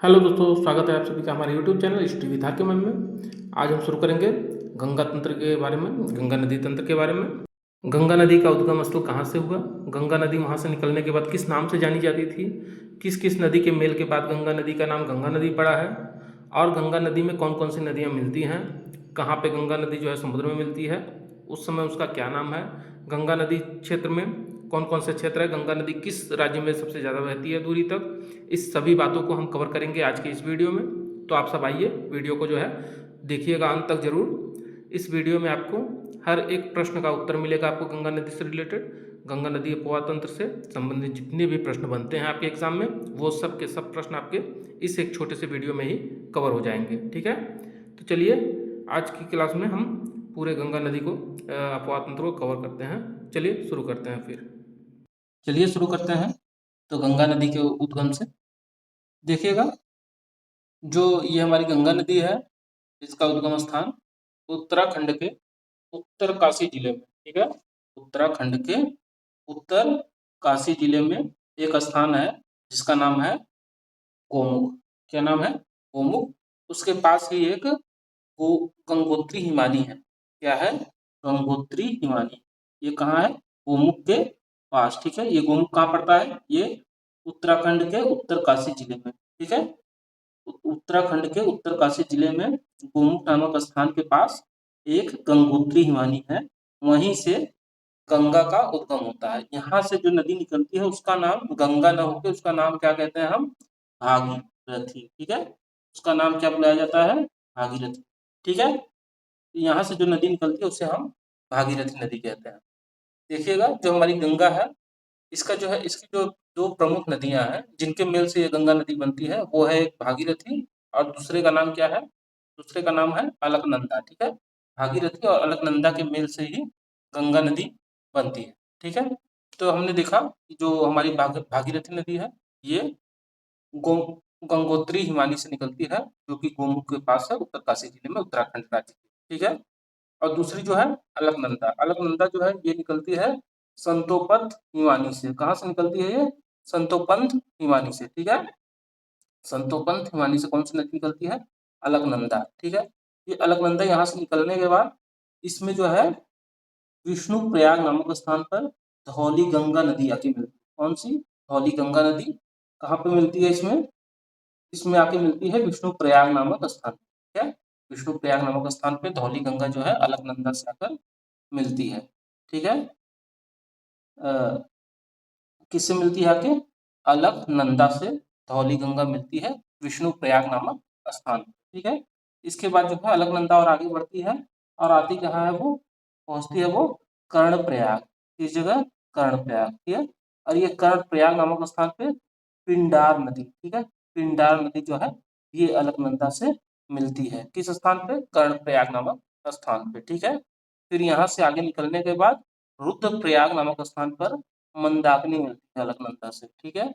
Hello दोस्तों, स्वागत है आप सभी का हमारे यूट्यूब चैनल हिस्ट्री विद हाकिम में। आज हम शुरू करेंगे गंगा तंत्र के बारे में, गंगा नदी तंत्र के बारे में। गंगा नदी का उद्गम स्थल कहाँ से हुआ, गंगा नदी वहाँ से निकलने के बाद किस नाम से जानी जाती थी, किस किस नदी के मेल के बाद गंगा नदी का नाम गंगा नदी पड़ा है, और गंगा नदी में कौन कौन सी नदियाँ मिलती हैं, कहाँ पे गंगा नदी जो है समुद्र में मिलती है, उस समय उसका क्या नाम है, गंगा नदी क्षेत्र में कौन कौन से क्षेत्र है, गंगा नदी किस राज्य में सबसे ज़्यादा बहती है दूरी तक, इस सभी बातों को हम कवर करेंगे आज के इस वीडियो में। तो आप सब आइए वीडियो को जो है देखिएगा अंत तक जरूर। इस वीडियो में आपको हर एक प्रश्न का उत्तर मिलेगा आपको गंगा नदी से रिलेटेड, गंगा नदी अपवाह तंत्र से संबंधित जितने भी प्रश्न बनते हैं आपके एग्जाम में, वो सब के सब प्रश्न आपके इस एक छोटे से वीडियो में ही कवर हो जाएंगे। ठीक है, तो चलिए आज की क्लास में हम पूरे गंगा नदी को अपवाह तंत्र को कवर करते हैं। चलिए शुरू करते हैं फिर। चलिए शुरू करते हैं। तो गंगा नदी के उद्गम से देखिएगा, जो ये हमारी गंगा नदी है, इसका उद्गम स्थान उत्तराखंड के उत्तर काशी जिले में। ठीक है, उत्तराखंड के उत्तर काशी जिले में एक स्थान है जिसका नाम है गोमुख। क्या नाम है? गोमुख। उसके पास ही एक गंगोत्री हिमानी है। क्या है? गंगोत्री हिमानी। ये कहाँ है? गोमुख के पास। ठीक है, ये गोमुख कहाँ पड़ता है? ये उत्तराखंड के उत्तर काशी जिले में। ठीक है, उत्तराखंड के उत्तरकाशी जिले में गोमुख नामक स्थान के पास एक गंगोत्री हिमानी है। वहीं से गंगा का उद्गम होता है। यहाँ से जो नदी निकलती है उसका नाम गंगा न होकर उसका नाम क्या कहते हैं हम? भागीरथी। ठीक है, उसका नाम क्या बुलाया जाता है? भागीरथी। ठीक है, यहाँ से जो नदी निकलती है उसे हम भागीरथी नदी कहते हैं। देखिएगा, जो हमारी गंगा है, इसका जो है, इसकी जो दो प्रमुख नदियां हैं जिनके मेल से ये गंगा नदी बनती है, वो है एक भागीरथी और दूसरे का नाम क्या है? दूसरे का नाम है अलकनंदा। ठीक है, भागीरथी और अलकनंदा के मेल से ही गंगा नदी बनती है। ठीक है, तो हमने देखा कि जो हमारी भागीरथी नदी है, ये गो गंगोत्री हिमानी से निकलती है, जो कि गोमुख के पास है, उत्तरकाशी जिले में, उत्तराखंड राज्य। ठीक है, और दूसरी जो है अलकनंदा। अलकनंदा जो है ये निकलती है संतोपंथ हिमानी से। कहाँ से निकलती है ये? संतोपंथ हिमानी से। ठीक है, संतोपंथ हिमानी से कौन सी नदी निकलती है? अलकनंदा। ठीक है, ये अलकनंदा यहाँ से निकलने के बाद इसमें जो है विष्णु प्रयाग नामक स्थान पर धौली गंगा नदी आके मिलती है। कौन सी? धौली गंगा नदी कहाँ पे मिलती है? इसमें इसमें आके मिलती है विष्णु प्रयाग नामक स्थान। ठीक है, विष्णु प्रयाग नामक स्थान पे धौली गंगा जो है अलकनंदा से आकर मिलती है। ठीक है, किससे मिलती है आके? अलकनंदा से धौली गंगा मिलती है विष्णु प्रयाग नामक स्थान। ठीक है, इसके बाद जो है अलकनंदा और आगे बढ़ती है और आती कहाँ है? वो पहुंचती है वो कर्णप्रयाग। किस जगह? कर्णप्रयाग। ठीक है, और ये कर्णप्रयाग नामक स्थान पे पिंडार नदी। ठीक है, पिंडार नदी जो है ये अलकनंदा से मिलती है। किस स्थान पे? कर्णप्रयाग नामक स्थान पे। ठीक है, फिर यहाँ से आगे निकलने के बाद रुद्रप्रयाग नामक स्थान पर मंदाकिनी मिलती है अलकनंदा से। ठीक है,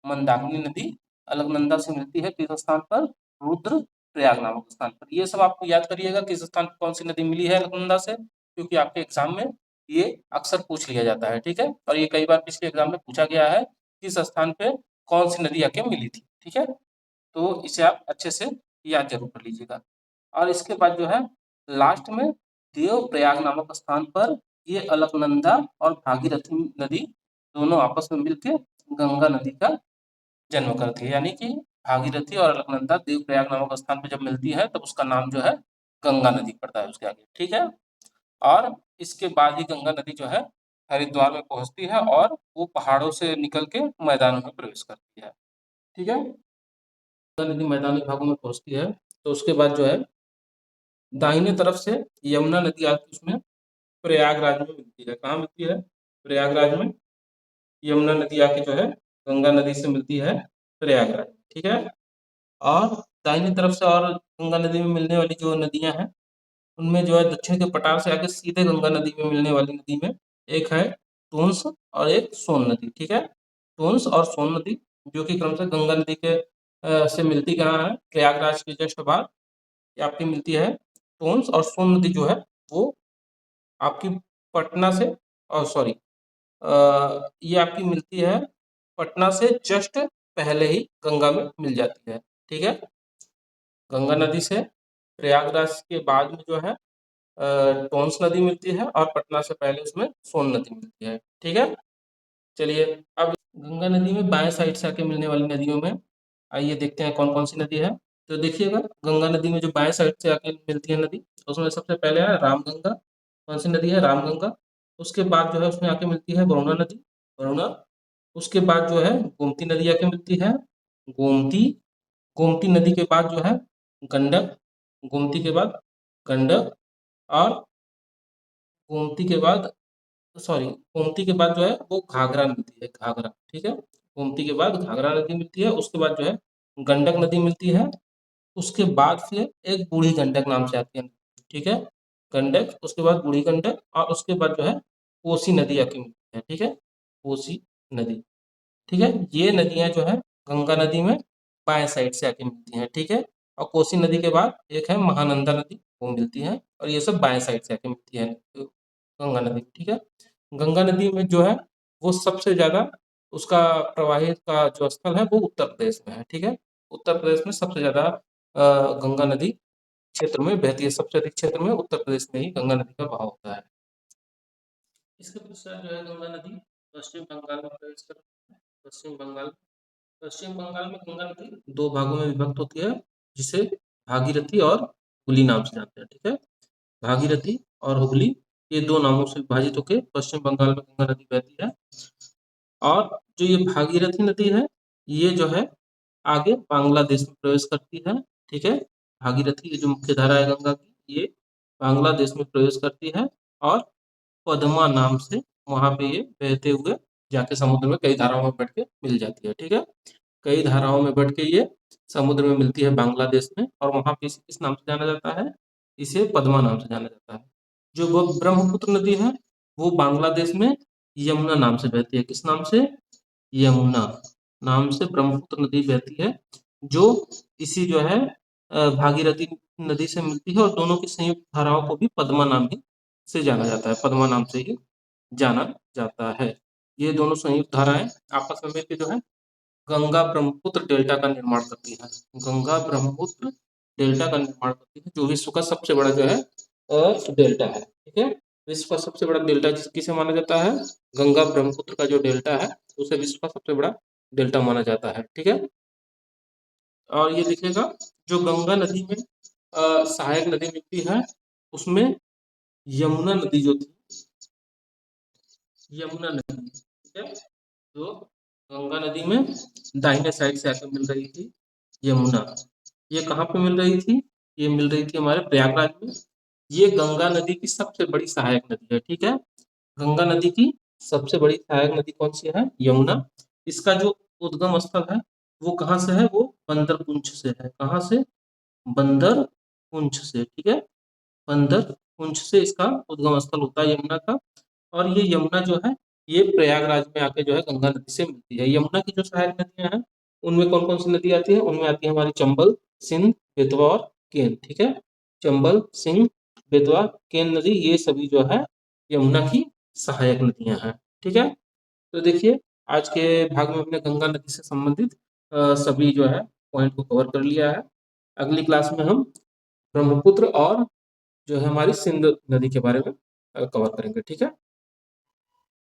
मंदाकिनी नदी अलकनंदा से मिलती है किस स्थान पर? रुद्र प्रयाग नामक स्थान पर। ये सब आपको याद करिएगा, किस स्थान पर कौन सी नदी मिली है अलकनंदा से, क्योंकि आपके एग्जाम में ये अक्सर पूछ लिया जाता है। ठीक है, और ये कई बार पिछले एग्जाम में पूछा गया है, किस स्थान पे कौन सी नदी आके मिली थी। ठीक है, तो इसे आप अच्छे से याद जरूर कर लीजिएगा। और इसके बाद जो है लास्ट में देवप्रयाग नामक स्थान पर ये अलकनंदा और भागीरथी नदी दोनों आपस में मिलकर गंगा नदी का जन्म करती है। यानी कि भागीरथी और अलकनंदा देवप्रयाग नामक स्थान पर जब मिलती है तब उसका नाम जो है गंगा नदी पड़ता है उसके आगे। ठीक है, और इसके बाद ही गंगा नदी जो है हरिद्वार में पहुंचती है और वो पहाड़ों से निकल के मैदानों में प्रवेश करती है। ठीक है, गंगा नदी मैदानी भागों में पहुंचती है तो उसके बाद जो है दाहिने तरफ से यमुना नदी आती है, उसमें प्रयागराज में मिलती है। कहाँ मिलती है? प्रयागराज में यमुना नदी आके जो है गंगा नदी से मिलती है प्रयागराज। ठीक है, और दाहिनी तरफ से और गंगा नदी में मिलने वाली जो नदियां हैं, उनमें जो है दक्षिण के पठार से आके सीधे गंगा नदी में मिलने वाली नदी में एक है टोंस और एक सोन नदी। ठीक है, टोंस और सोन नदी जो कि क्रमशः गंगा नदी के से मिलती कहाँ है? प्रयागराज के जस्ट बाद ये आपकी मिलती है। टोंस और सोन नदी जो है वो आपकी पटना से, और सॉरी, ये आपकी मिलती है पटना से जस्ट पहले ही गंगा में मिल जाती है। ठीक है। गंगा नदी से प्रयागराज के बाद में जो है टोंस नदी मिलती है और पटना से पहले उसमें सोन नदी मिलती है। ठीक है। चलिए अब गंगा नदी में बाएं साइड से आके मिलने वाली नदियों में आइए देखते हैं कौन कौन सी नदी है। तो देखिएगा गंगा नदी में जो बाएं साइड से आके मिलती है नदी, उसमें सबसे पहले है रामगंगा। कौन सी नदी है? रामगंगा। उसके बाद जो है उसमें आके मिलती है वरुणा नदी, वरुणा। उसके बाद जो है गोमती नदी आके मिलती है, गोमती। गोमती नदी के बाद जो है गंडक, गोमती के बाद गंडक। और गोमती के बाद, सॉरी, गोमती के बाद जो है वो घाघरा मिलती है, घाघरा। ठीक है। गोमती के बाद घाघरा नदी मिलती है, उसके बाद जो है गंडक नदी मिलती है। उसके बाद फिर एक बूढ़ी गंडक नाम से आती है। ठीक है। गंडक, उसके बाद बूढ़ी गंडक, और उसके बाद जो है कोसी नदी आके मिलती है। ठीक है। कोसी नदी। ठीक है। ये नदियां जो है गंगा नदी में बाएं साइड से आके मिलती हैं। ठीक है। और कोसी नदी के बाद एक है महानंदा नदी, वो मिलती है, और ये सब बाएं साइड से आके मिलती है गंगा नदी। ठीक है। गंगा नदी में जो है वो सबसे ज्यादा उसका प्रवाहित का जो स्थल है वो उत्तर प्रदेश में है। ठीक है। उत्तर प्रदेश में सबसे ज्यादा गंगा नदी क्षेत्र में बहती है, सबसे अधिक क्षेत्र में उत्तर प्रदेश में ही गंगा नदी का बहाव होता है। इसके पश्चात जो है गंगा नदी पश्चिम बंगाल में प्रवेश करती है। पश्चिम बंगाल में गंगा नदी दो भागों में विभक्त होती है, जिसे भागीरथी और हुगली नाम से जानते हैं। ठीक है। भागीरथी और हुगली, ये दो नामों से विभाजित होकर पश्चिम बंगाल में गंगा नदी बहती है। और जो ये भागीरथी नदी है, ये जो है आगे बांग्लादेश में प्रवेश करती है। ठीक है। भागीरथी की जो मुख्य धारा है गंगा की, ये बांग्लादेश में प्रवेश करती है, और पद्मा नाम से वहां पे ये बहते हुए जाके समुद्र में कई धाराओं में बढ़ के मिल जाती है। ठीक है। कई धाराओं में बढ़ के ये समुद्र में मिलती है बांग्लादेश में, और वहां पे इसे किस नाम से जाना जाता है? इसे पद्मा नाम से जाना जाता है। जो वो ब्रह्मपुत्र नदी है, वो बांग्लादेश में यमुना नाम से बहती है। किस नाम से? यमुना नाम से ब्रह्मपुत्र नदी बहती है, जो इसी जो है भागीरथी नदी से मिलती है, और दोनों की संयुक्त धाराओं को भी पद्मा नाम ही से जाना जाता है, पद्मा नाम से ही जाना जाता है। ये दोनों संयुक्त धाराएं आपस में मिलकर जो है गंगा ब्रह्मपुत्र डेल्टा का निर्माण करती है। गंगा ब्रह्मपुत्र डेल्टा का निर्माण करती है, जो विश्व का सबसे बड़ा जो है डेल्टा है। ठीक है। विश्व का सबसे बड़ा डेल्टा किसे माना जाता है? गंगा ब्रह्मपुत्र का जो डेल्टा है, उसे विश्व का सबसे बड़ा डेल्टा माना जाता है। ठीक है। और ये देखिएगा जो गंगा नदी में सहायक नदी मिलती है, उसमें यमुना नदी जो थी, यमुना नदी, ठीक है, जो गंगा नदी में दाहिने साइड से आकर मिल रही थी, यमुना, ये कहाँ पे मिल रही थी? ये मिल रही थी हमारे प्रयागराज में। ये गंगा नदी की सबसे बड़ी सहायक नदी है। ठीक है। गंगा नदी की सबसे बड़ी सहायक नदी कौन सी है? यमुना। इसका जो उद्गम स्थल है वो कहाँ से है? वो बंदर पुंछ से है। कहाँ से? बंदर पुंछ से। ठीक है। बंदर पुंछ से इसका उद्गम स्थल होता है यमुना का। और ये यमुना जो है ये प्रयागराज में आके जो है गंगा नदी से मिलती है। यमुना की जो सहायक नदियां हैं उनमें कौन कौन सी नदी आती है? उनमें आती है हमारी चंबल, सिंध, बेतवा और केन। ठीक है। चंबल, सिंध, बेतवा, केन नदी, ये सभी जो है यमुना की सहायक नदियां हैं। ठीक है। तो देखिए आज के भाग में हमने गंगा नदी से संबंधित सभी जो है पॉइंट को कवर कर लिया है। अगली क्लास में हम ब्रह्मपुत्र और जो है हमारी सिंध नदी के बारे में कवर करेंगे। ठीक है।